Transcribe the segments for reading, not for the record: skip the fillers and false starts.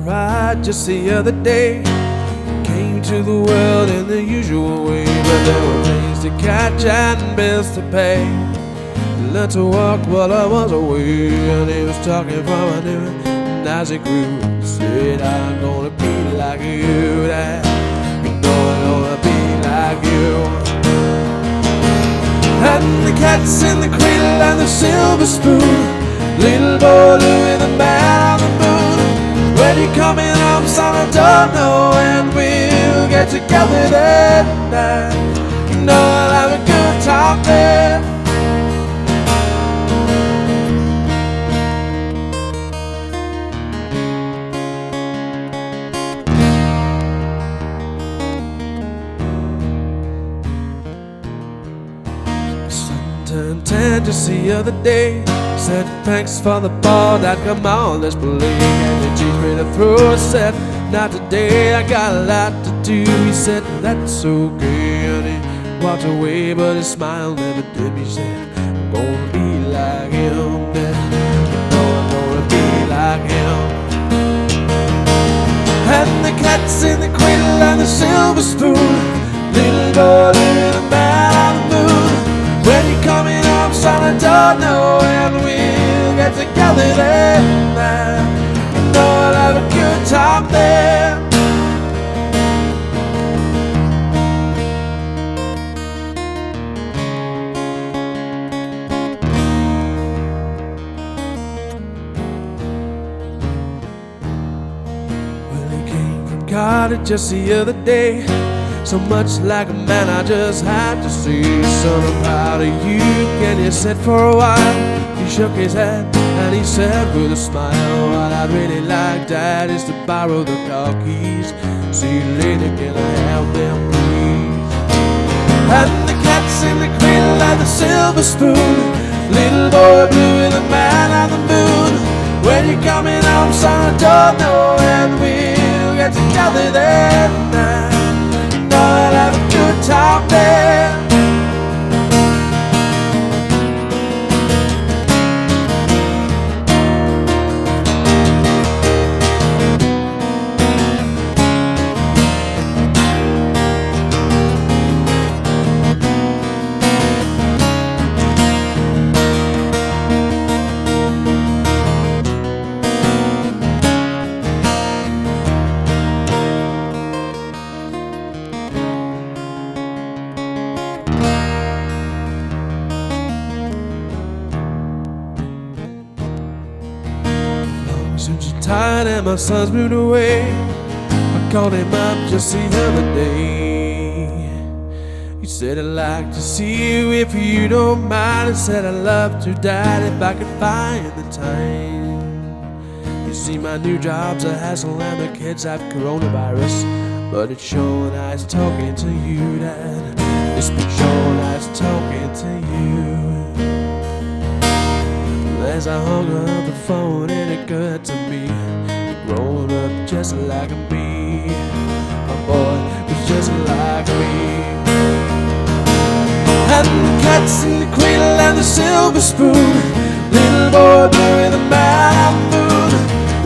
cried just the other day. Came to the world in the usual way, but there were things to catch and bills to pay. Learned to walk while I was away, and he was talking from a different. And as he grew, he said, I'm gonna be like you, Dad. I'm gonna be like you. And the cat's in the cradle and the silver spoon. Little boy Louie, the man on the moon. When you coming home, son, I don't know. And we'll get together that night. You know I'll have a good time there. Turned 10 just the other day. Said thanks for the ball, Dad, come on, let's play. And he teach me to throw. I said not today, I got a lot to do. He said that's okay, and he walked away, but his smile never did me. He said I'm gonna be like him, Dad. I'm gonna be like him. And the cat's in the cradle and the silver spoon. Little boy Louie, the man on the moon. When you coming home, son, I don't know. And we'll get together there. You know I'll have a good time there. Well, he came from Carter just the other day. So much like a man I just had to see. Son, I'm proud of you. And he said for a while, he shook his head and he said with a smile, what I'd really like, Dad, is to borrow the car keys. See you later, can I have them please? And the cat's in the cradle and the silver spoon. Little boy blue and the man on the moon. When you're coming home, son, I don't know. And we'll get together that night. I'll have a good time there. Since you're tired and my son's moved away, I called him up just the other day. He said I'd like to see you if you don't mind. I said I'd love to, Dad, if I could find the time. You see, my new job's a hassle and the kids have coronavirus, but it's sure nice talking to you, Dad. It's been sure nice talking to you. As I hung up the phone, it occurred to me, growing up just like me, my boy was just like me. And the cat's in the cradle and the silver spoon. Little boy blue and the man on the moon.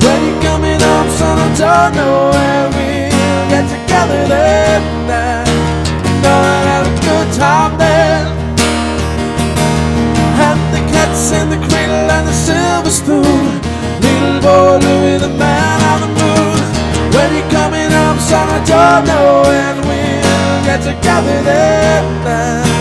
When you're coming home, son, I don't know. And we'll get together that night. You know I'll have a good time there. And the cat's in the cradle and the silver spoon. Little boy Louie, the man on the moon. When you're coming home, son, I don't know. And we'll get together that night.